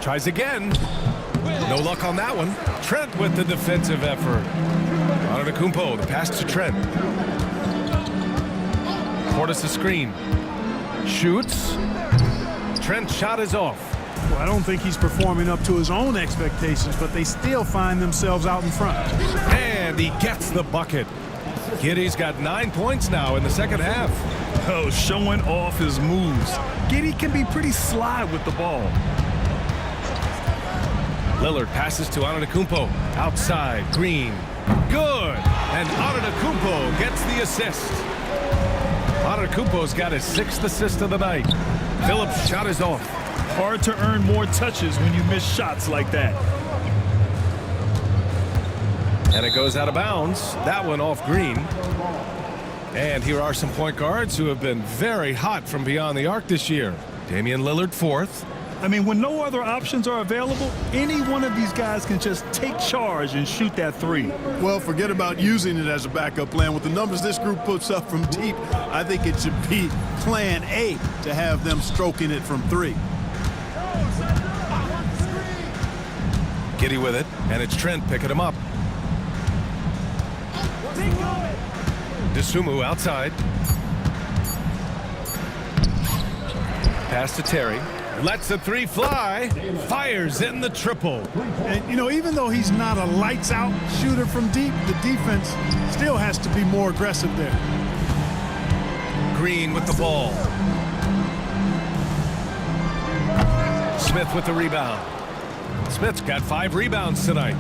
Tries again. No luck on that one. Trent with the defensive effort. Antetokounmpo, the pass to Trent. Portis a screen. Shoots. Trent's shot is off. Well, I don't think he's performing up to his own expectations, but they still find themselves out in front. And he gets the bucket. Giddey's got 9 points now in the second half. Oh, showing off his moves. Giddey can be pretty sly with the ball. Lillard passes to Antetokounmpo. Outside, Green. Good. And Antetokounmpo gets the assist. Antetokounmpo's got his 6th assist of the night. Phillips' shot is off. Hard to earn more touches when you miss shots like that. And it goes out of bounds. That one off Green. And here are some point guards who have been very hot from beyond the arc this year. Damian Lillard, 4th. I mean, when no other options are available, any one of these guys can just take charge and shoot that three. Well, forget about using it as a backup plan. With the numbers this group puts up from deep, I think it should be plan A to have them stroking it from 3. Giddey with it, and it's Trent picking him up. Dosunmu outside. Pass to Terry. Lets the three fly. Fires in the triple. And, you know, even though he's not a lights-out shooter from deep, the defense still has to be more aggressive there. Green with the ball. Smith with the rebound. Smith's got 5 rebounds tonight.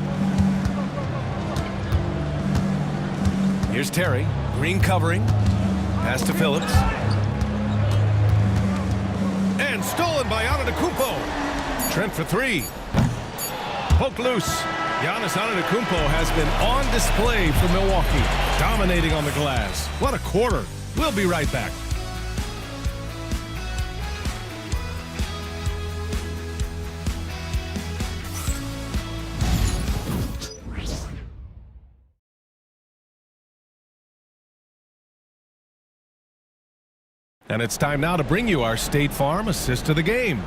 Here's Terry. Green covering. Pass to Phillips. And stolen by Antetokounmpo. Trent for 3. Poked loose. Giannis Antetokounmpo has been on display for Milwaukee, dominating on the glass. What a quarter. We'll be right back. And it's time now to bring you our State Farm assist of the game.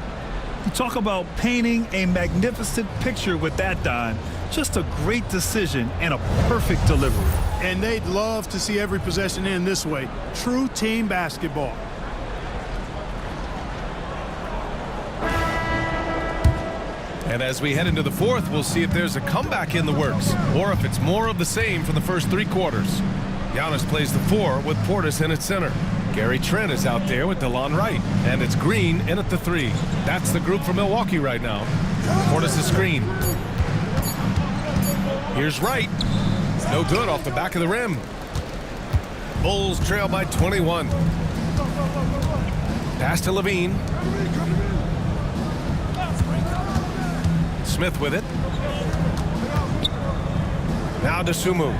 You talk about painting a magnificent picture with that, Don. Just a great decision and a perfect delivery. And they'd love to see every possession end this way. True team basketball. And as we head into the fourth, we'll see if there's a comeback in the works or if it's more of the same from the first 3 quarters. Giannis plays the 4 with Portis in at center. Gary Trent is out there with DeLon Wright. And it's Green in at the 3. That's the group for Milwaukee right now. Portis' screen. Here's Wright. No good off the back of the rim. Bulls trail by 21. Pass to Levine. Smith with it. Now to Sumu.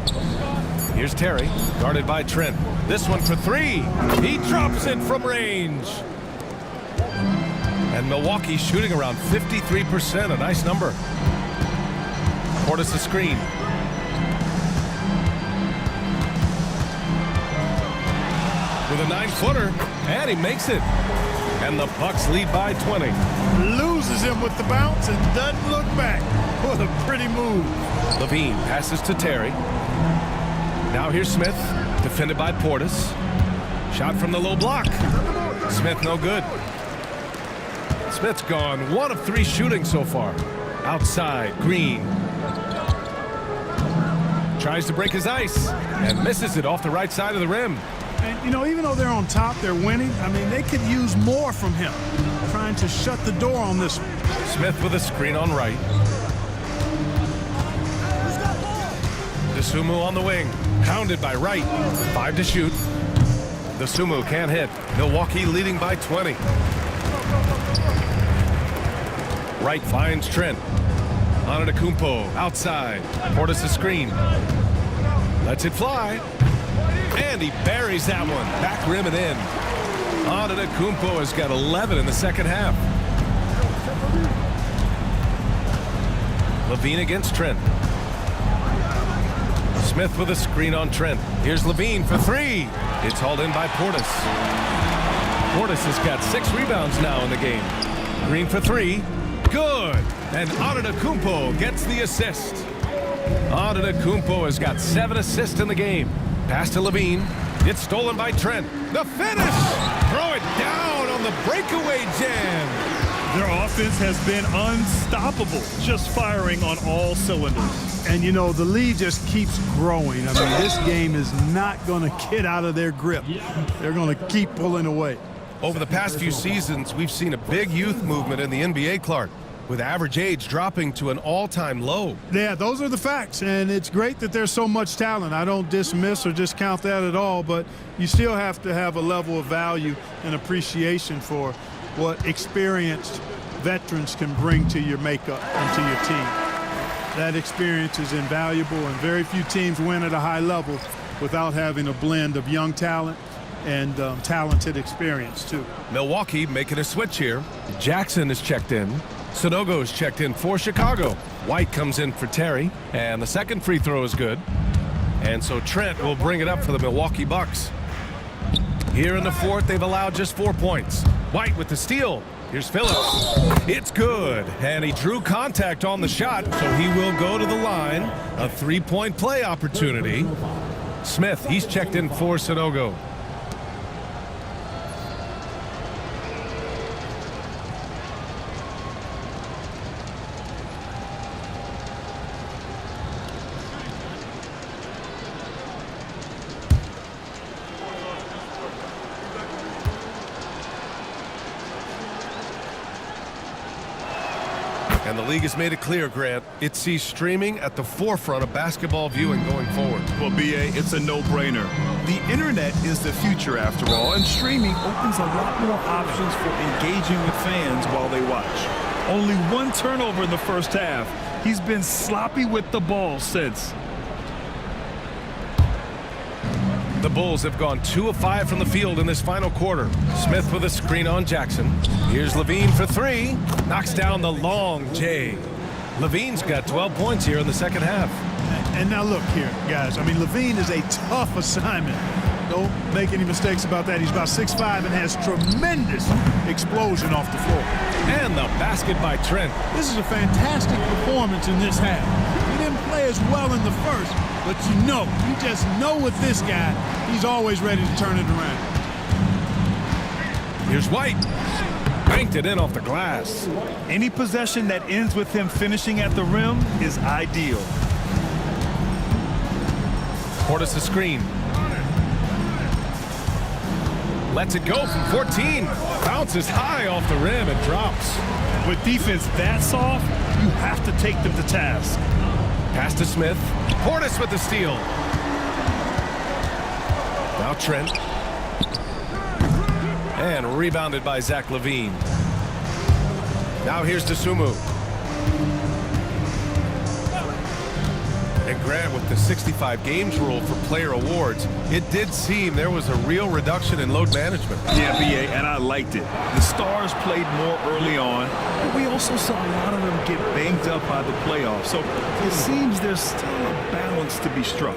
Here's Terry, guarded by Trent. This one for three. He drops it from range. And Milwaukee shooting around 53%, a nice number. Portis a screen. With a 9-footer, and he makes it. And the Bucks lead by 20. Loses him with the bounce and doesn't look back. What a pretty move. Levine passes to Terry. Now here's Smith, defended by Portis. Shot from the low block. Smith no good. Smith's gone 1 of 3 shooting so far. Outside, Green. Tries to break his ice and misses it off the right side of the rim. And, you know, even though they're on top, they're winning. I mean, they could use more from him. Trying to shut the door on this one. Smith with a screen on right. DeSumo on the wing. Pounded by Wright. 5 to shoot. DeSumo can't hit. Milwaukee leading by 20. Wright finds Trent. Antetokounmpo outside. Portis a screen. Lets it fly. And he buries that one. Back rim and in. Antetokounmpo has got 11 in the second half. Levine against Trent. Smith with a screen on Trent. Here's Levine for 3. It's hauled in by Portis. Portis has got 6 rebounds now in the game. Green for 3. Good. And Antetokounmpo gets the assist. Antetokounmpo has got 7 assists in the game. Pass to Levine. It's stolen by Trent. The finish! Throw it down on the breakaway jam. Their offense has been unstoppable, just firing on all cylinders. And, you know, the lead just keeps growing. I mean, this game is not going to get out of their grip. They're going to keep pulling away. Over the past few seasons, we've seen a big youth movement in the NBA, Clark, with average age dropping to an all-time low. Yeah, those are the facts, and it's great that there's so much talent. I don't dismiss or discount that at all, but you still have to have a level of value and appreciation for what experienced veterans can bring to your makeup and to your team. That experience is invaluable, and very few teams win at a high level without having a blend of young talent and talented experience, too. Milwaukee making a switch here. Jackson is checked in. Sanogo's checked in for Chicago. White comes in for Terry, and the second free throw is good. And so Trent will bring it up for the Milwaukee Bucks. Here in the fourth, they've allowed just 4 points. White with the steal. Here's Phillips. It's good, and he drew contact on the shot, so he will go to the line. A 3-point play opportunity. Smith, he's checked in for Sanogo. And the league has made it clear, Grant, it sees streaming at the forefront of basketball viewing going forward. Well, B.A., it's a no-brainer. The internet is the future, after all, and streaming opens a lot more options for engaging with fans while they watch. Only 1 turnover in the first half. He's been sloppy with the ball since. The Bulls have gone 2 of 5 from the field in this final quarter. Smith with a screen on Jackson. Here's Levine for 3. Knocks down the long J. Levine's got 12 points here in the second half. And now look here, guys. I mean, Levine is a tough assignment. Don't make any mistakes about that. He's about 6'5" and has tremendous explosion off the floor. And the basket by Trent. This is a fantastic performance in this half. He didn't play as well in the first, but you just know with this guy, he's always ready to turn it around. Here's White. Banked it in off the glass. Any possession that ends with him finishing at the rim is ideal. Portis a screen. Lets it go from 14. Bounces high off the rim and drops. With defense that soft, you have to take them to task. Pass to Smith. Portis Portis with the steal. Now Trent. And rebounded by Zach LaVine. Now here's Dosunmu. And Grant, with the 65 games rule for player awards, it did seem there was a real reduction in load management. Yeah, BA, and I liked it. The stars played more early on, but we also saw a lot of them get banged up by the playoffs. So it seems there's still a balance to be struck.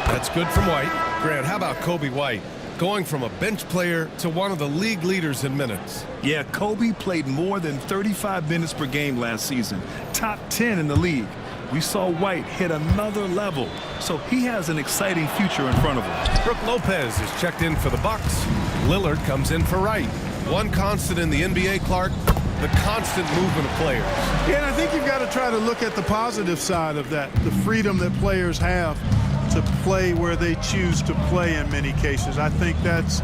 That's good from White. Grant, how about Kobe White? Going from a bench player to one of the league leaders in minutes. Yeah, Kobe played more than 35 minutes per game last season. Top 10 in the league. We saw White hit another level, so he has an exciting future in front of him. Brook Lopez is checked in for the Bucks. Lillard comes in for Wright. One constant in the NBA, Clark, the constant movement of players. Yeah, and I think you've got to try to look at the positive side of that, the freedom that players have to play where they choose to play in many cases. I think that's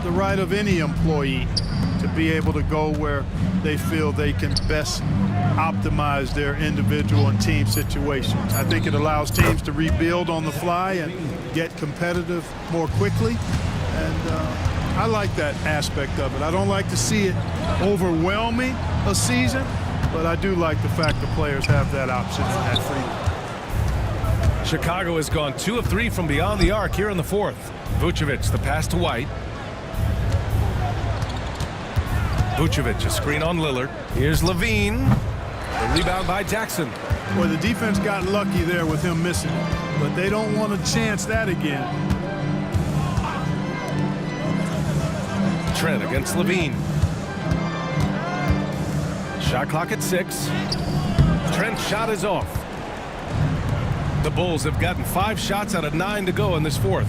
the right of any employee to be able to go where they feel they can best optimize their individual and team situations. I think it allows teams to rebuild on the fly and get competitive more quickly. And I like that aspect of it. I don't like to see it overwhelming a season, but I do like the fact the players have that option and that freedom. Chicago has gone 2 of 3 from beyond the arc here in the fourth. Vucevic, the pass to White. Vucevic, a screen on Lillard. Here's LaVine. The rebound by Jackson. Boy, the defense got lucky there with him missing it, but they don't want to chance that again. Trent against LaVine. Shot clock at 6. Trent's shot is off. The Bulls have gotten 5 shots out of 9 to go in this fourth.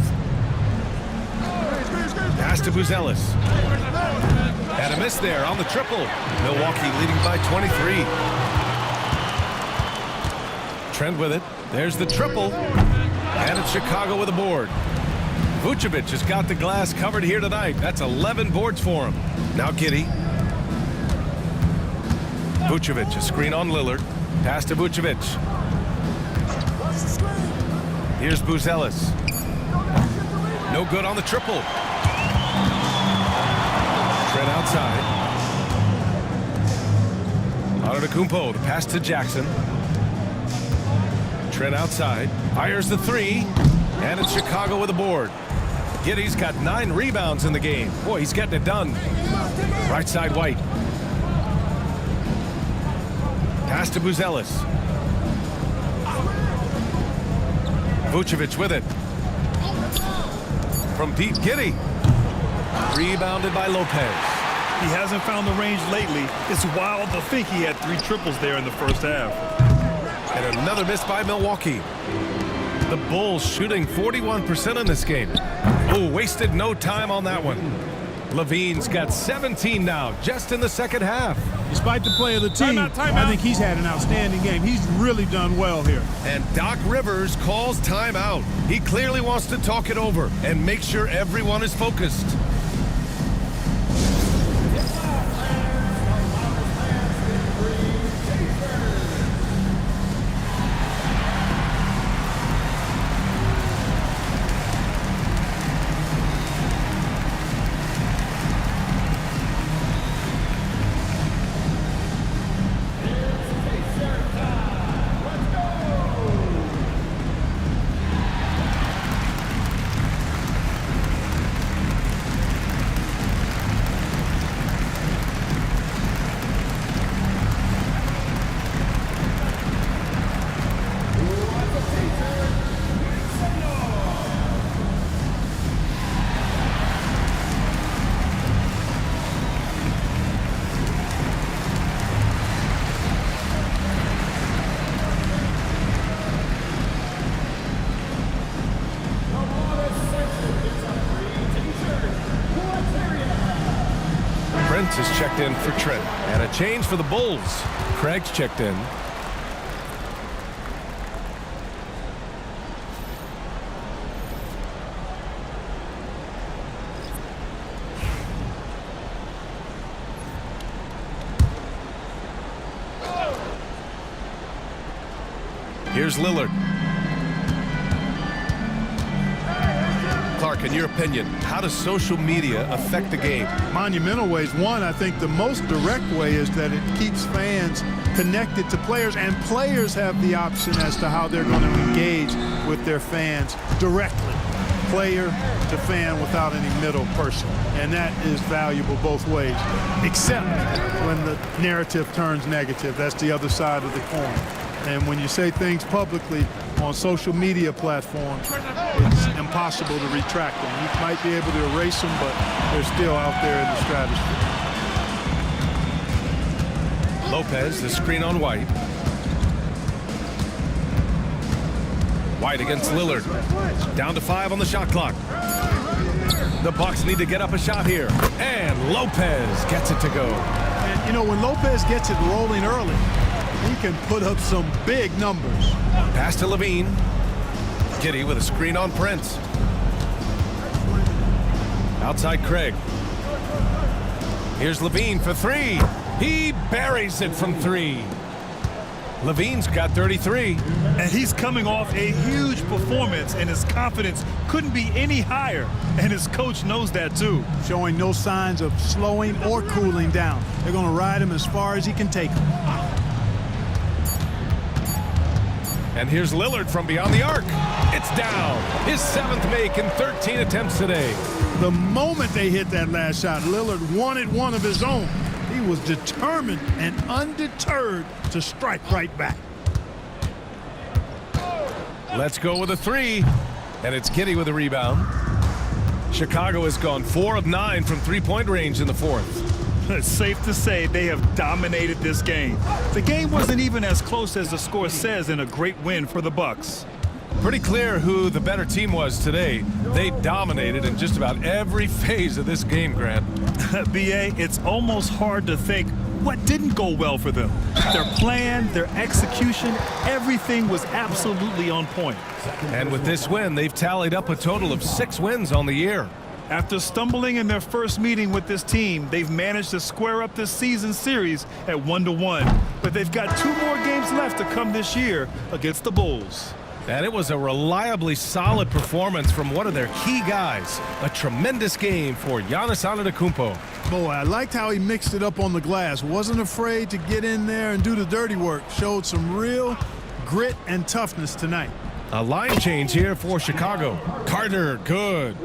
Pass to Buzelis. And a miss there on the triple. Milwaukee leading by 23. Trent with it. There's the triple. And it's Chicago with a board. Vucevic has got the glass covered here tonight. That's 11 boards for him. Now Giddey. Vucevic, a screen on Lillard. Pass to Vucevic. Here's Buzelis. No good on the triple. Trent outside. Antetokounmpo, the pass to Jackson. Trent outside. Fires the 3. And it's Chicago with a board. Giddey's got 9 rebounds in the game. Boy, he's getting it done. Right side White. Pass to Buzelis. Vucevic with it. From deep, Giddey. Rebounded by Lopez. He hasn't found the range lately. It's wild to think he had 3 triples there in the first half. And another miss by Milwaukee. The Bulls shooting 41% in this game. Oh, wasted no time on that one. LaVine's got 17 now, just in the second half. Despite the play of the team, I think he's had an outstanding game. He's really done well here. And Doc Rivers calls timeout. He clearly wants to talk it over and make sure everyone is focused. Is checked in for Trent. And a change for the Bulls. Craig's checked in. Here's Lillard. Clark, in your opinion, how does social media affect the game? Monumental ways. One, I think the most direct way is that it keeps fans connected to players, and players have the option as to how they're going to engage with their fans directly, player to fan, without any middle person. And that is valuable both ways, except when the narrative turns negative. That's the other side of the coin. And when you say things publicly on social media platforms, it's impossible to retract them. You might be able to erase them, but they're still out there in the stratosphere. Lopez, the screen on White. White against Lillard. Down to 5 on the shot clock. The Bucks need to get up a shot here. And Lopez gets it to go. And, you know, when Lopez gets it rolling early, he can put up some big numbers. Pass to Levine. Giddey with a screen on Prince. Outside Craig. Here's Levine for 3. He buries it from 3. Levine's got 33. And he's coming off a huge performance, and his confidence couldn't be any higher. And his coach knows that too. Showing no signs of slowing or cooling down. They're going to ride him as far as he can take him. And here's Lillard from beyond the arc. It's down. His 7th make in 13 attempts today. The moment they hit that last shot, Lillard wanted one of his own. He was determined and undeterred to strike right back. Let's go with a 3. And it's Giddey with a rebound. Chicago has gone 4 of 9 from three-point range in the 4th. It's safe to say they have dominated this game. The game wasn't even as close as the score says in a great win for the Bucks. Pretty clear who the better team was today. They dominated in just about every phase of this game, Grant. BA, it's almost hard to think what didn't go well for them. Their plan, their execution, everything was absolutely on point. And with this win, they've tallied up a total of 6 wins on the year. After stumbling in their first meeting with this team, they've managed to square up this season series at 1-1. But they've got 2 more games left to come this year against the Bulls. And it was a reliably solid performance from one of their key guys. A tremendous game for Giannis Antetokounmpo. Boy, I liked how he mixed it up on the glass. Wasn't afraid to get in there and do the dirty work. Showed some real grit and toughness tonight. A line change here for Chicago. Carter, good.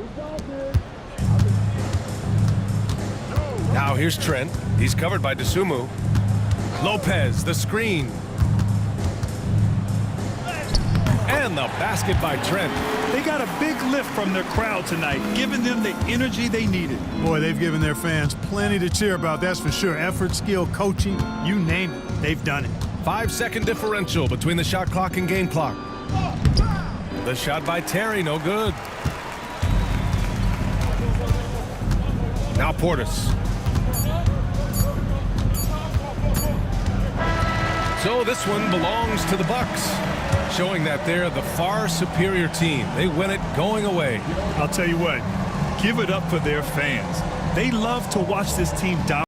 Now here's Trent. He's covered by Dosunmu. Lopez, the screen. And the basket by Trent. They got a big lift from their crowd tonight, giving them the energy they needed. Boy, they've given their fans plenty to cheer about, that's for sure. Effort, skill, coaching, you name it, they've done it. 5-second differential between the shot clock and game clock. The shot by Terry, no good. Now Portis. So this one belongs to the Bucks, showing that they're the far superior team. They win it going away. I'll tell you what, give it up for their fans. They love to watch this team dominate.